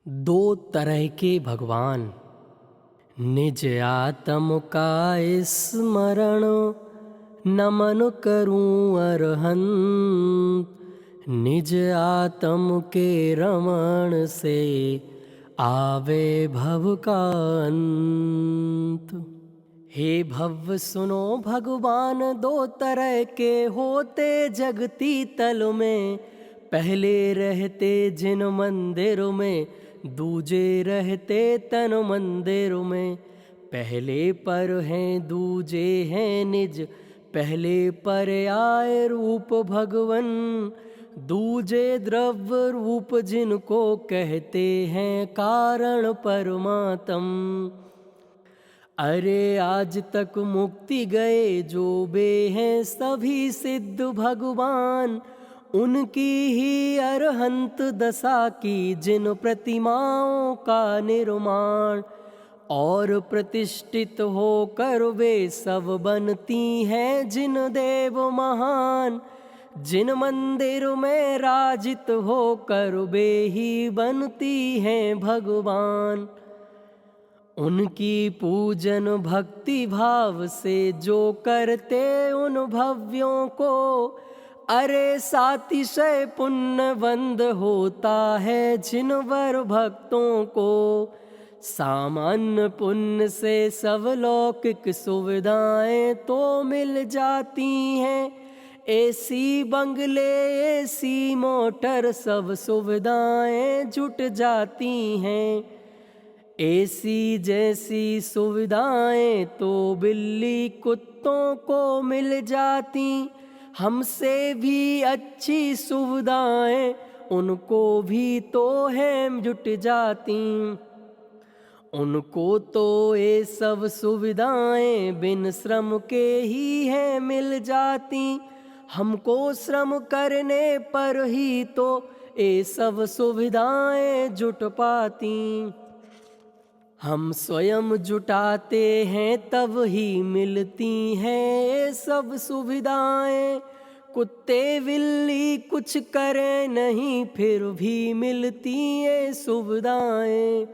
दो तरह के भगवान। निज आत्म का स्मरण नमन करूं अरहंत। निज आत्म के रमण से आवे भव का अंत। हे भव सुनो भगवान, दो तरह के होते जगती तल में। पहले रहते जिन मंदिरों में, दूजे रहते तन मंदिरों में। पहले पर हैं दूजे हैं निज, पहले पर आए रूप भगवन। दूजे द्रव्य रूप जिनको कहते हैं कारण परमात्म। अरे आज तक मुक्ति गए जो बे हैं सभी सिद्ध भगवान। उनकी ही अरहंत दशा की जिन प्रतिमाओं का निर्माण। और प्रतिष्ठित होकर वे सब बनती हैं जिन देव महान। जिन मंदिर में राजित होकर वे ही बनती हैं भगवान। उनकी पूजन भक्ति भाव से जो करते उन भव्यों को, अरे सातिशय पुण्यवंद होता है जिन वर भक्तों को। सामान्य पुण्य से सब लौकिक सुविधाएं तो मिल जाती हैं। एसी बंगले एसी मोटर सब सुविधाएं जुट जाती हैं। एसी जैसी सुविधाएं तो बिल्ली कुत्तों को मिल जाती। हमसे भी अच्छी सुविधाएं उनको भी तो हैं जुट जाती। उनको तो ये सब सुविधाएं बिन श्रम के ही हैं मिल जाती। हमको श्रम करने पर ही तो ये सब सुविधाएं जुट पाती। हम स्वयं जुटाते हैं तब ही मिलती हैं ये सब सुविधाएं। कुत्ते बिल्ली कुछ करें नहीं फिर भी मिलती ये सुविधाएं।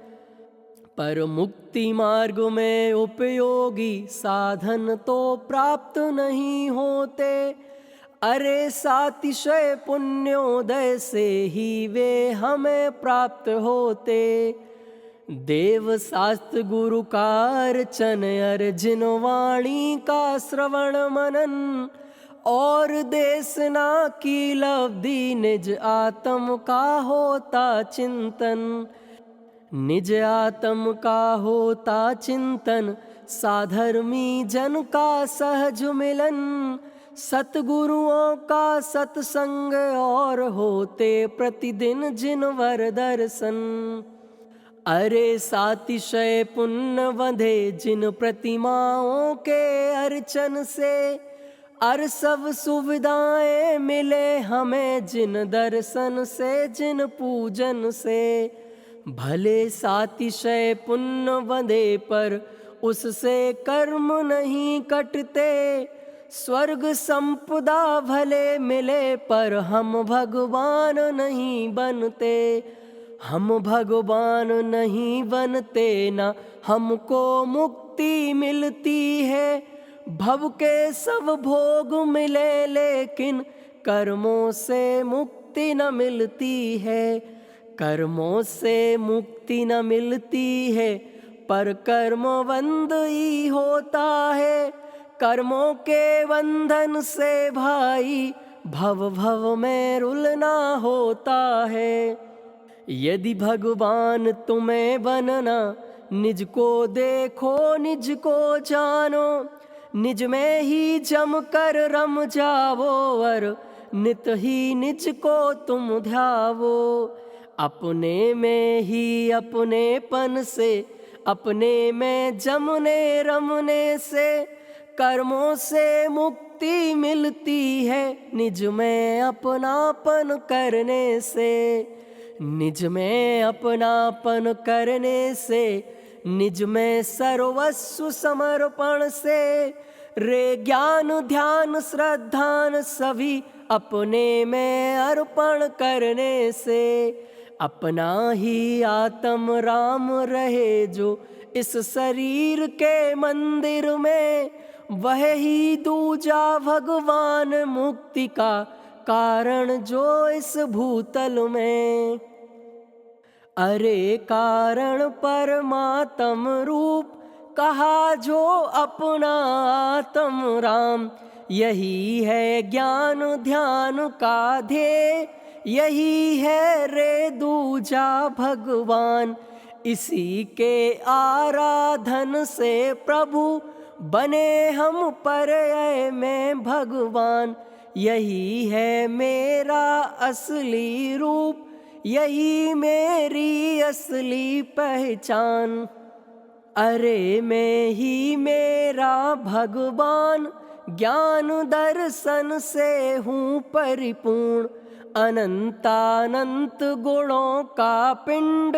पर मुक्ति मार्ग में उपयोगी साधन तो प्राप्त नहीं होते। अरे सातिशय पुण्योदय से ही वे हमें प्राप्त होते। देव शास्त्र गुरु का अर्चन अर्जिन वाणी का श्रवण मनन। और देशना की लब्धि निज आत्म का होता चिंतन। निज आत्म का होता चिंतन साधर्मी जन का सहज मिलन। सतगुरुओं का सत्संग और होते प्रतिदिन जिन वर दर्शन। अरे सातिशय पुण्य वधे जिन प्रतिमाओं के अर्चन से। अर सब सुविधाएं मिले हमें जिन दर्शन से जिन पूजन से। भले सातिशय पुण्य वधे पर उससे कर्म नहीं कटते। स्वर्ग संपदा भले मिले पर हम भगवान नहीं बनते। हम भगवान नहीं बनते ना हमको मुक्ति मिलती है। भव के सब भोग मिले लेकिन कर्मों से मुक्ति न मिलती है। कर्मों से मुक्ति न मिलती है पर कर्मबंध ही होता है। कर्मों के बंधन से भाई भव भव में रुलना होता है। यदि भगवान तुम्हें बनना, निज को देखो निज को जानो। निज में ही जम कर रम जावो और नित ही निज को तुम ध्यावो। अपने में ही अपनेपन से अपने में जमने रमने से कर्मों से मुक्ति मिलती है। निज में अपनापन करने से। निज में अपनापन करने से निज में सर्वस्व समर्पण से। रे ज्ञान ध्यान श्रद्धान सभी अपने में अर्पण करने से। अपना ही आत्म राम रहे जो इस शरीर के मंदिर में, वह ही दूजा भगवान मुक्ति का कारण जो इस भूतल में। अरे कारण परमात्म रूप कहा जो अपना आत्म राम, यही है ज्ञान ध्यान का ध्येय, यही है रे दूजा भगवान। इसी के आराधन से प्रभु बने हम पर्याय में भगवान। यही है मेरा असली रूप, यही मेरी असली पहचान। अरे मैं ही मेरा भगवान, ज्ञान दर्शन से हूँ परिपूर्ण। अनंतानंत गुणों का पिंड,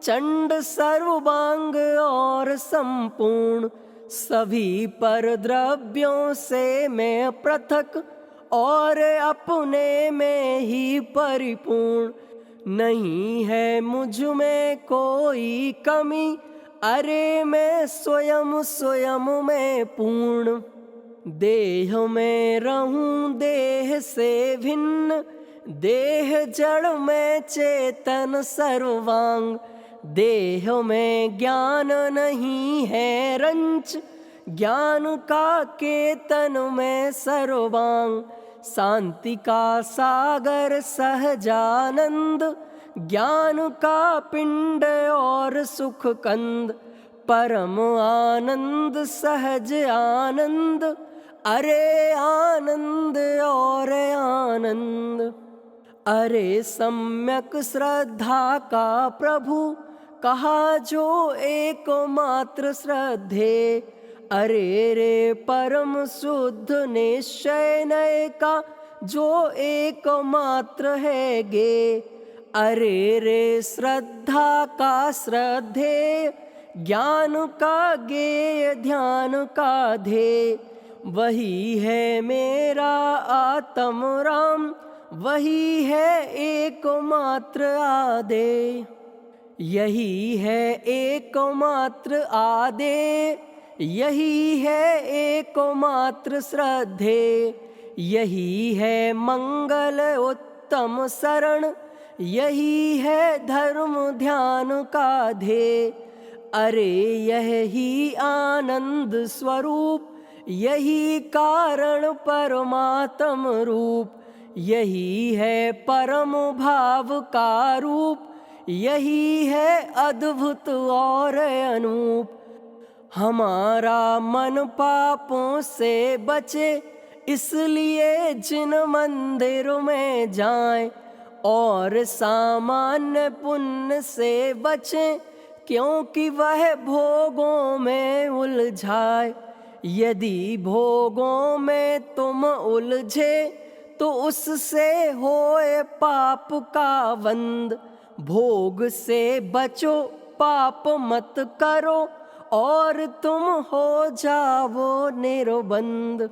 चंड सर्वांग और संपूर्ण। सभी पर द्रव्यों से मैं पृथक और अपने में ही परिपूर्ण। नहीं है मुझ में कोई कमी, अरे मैं स्वयं स्वयं में पूर्ण। देह में रहूं देह से भिन्न, देह जड़ में चेतन सर्वांग। देह में ज्ञान नहीं है रंच, ज्ञान का केतन में सर्वांग। शांति का सागर सहजानंद, ज्ञान का पिंड और सुख कंद। परम आनंद सहज आनंद, अरे आनंद और आनंद। अरे सम्यक श्रद्धा का प्रभु कहा जो एकमात्र श्रद्धे। अरे रे परम शुद्ध निश्चय नय का जो एकमात्र है गे। अरे रे श्रद्धा का श्रद्धेय, ज्ञान का गेय ध्येय का ध्येय। वही है मेरा आत्म राम, वही है एकमात्र आदेय। यही है एकमात्र आदेय, यही है एकमात्र श्रद्धेय। यही है मंगल उत्तम शरण, यही है धर्म ध्यान का ध्येय। अरे यही आनंद स्वरूप, यही कारण परमात्म रूप। यही है परम भाव का रूप, यही है अद्भुत और अनूप। हमारा मन पापों से बचे, इसलिए जिन मंदिर में जाएं, और सामान्य पुण्य से बचें, क्योंकि वह भोगों में उलझाए। यदि भोगों में तुम उलझे, तो उससे होए पाप का वंद। भोग से बचो, पाप मत करो, और तुम हो जाओ निर्बंध।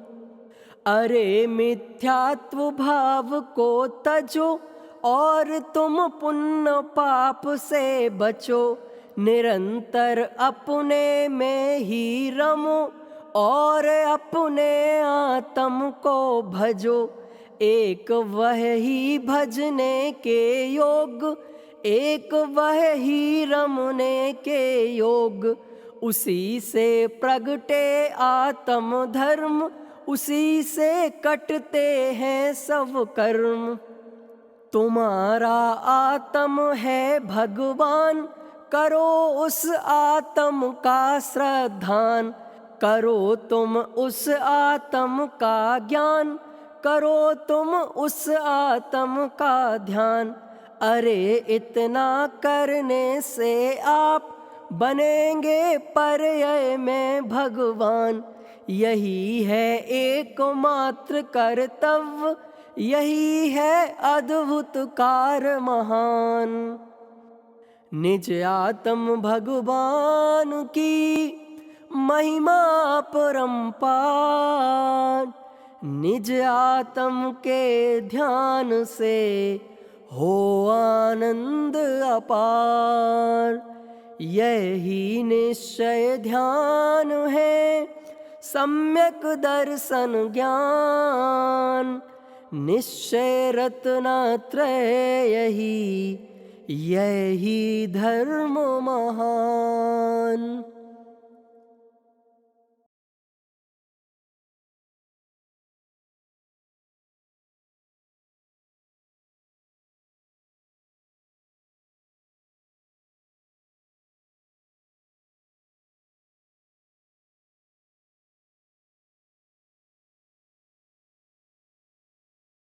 अरे मिथ्यात्व भाव को तजो, और तुम पुण्य पाप से बचो। निरंतर अपने में ही रमो, और अपने आत्म को भजो। एक वह ही भजने के योग, एक वह ही रमने के योग। उसी से प्रगटे आत्म धर्म, उसी से कटते हैं सब कर्म। तुम्हारा आत्म है भगवान, करो उस आत्म का श्रद्धान। करो तुम उस आत्म का ज्ञान, करो तुम उस आत्म का ध्यान। अरे इतना करने से आप बनेंगे पर्याय में भगवान। यही है एकमात्र कर्तव्य, यही है अद्भुत कार्य महान। निज आत्म भगवान की महिमा परम्पार, निज आत्म के ध्यान से हो आनंद अपार। यही निश्चय ध्यान है, सम्यक दर्शन ज्ञान। निश्चय रत्नत्रय यही, यही धर्म महान।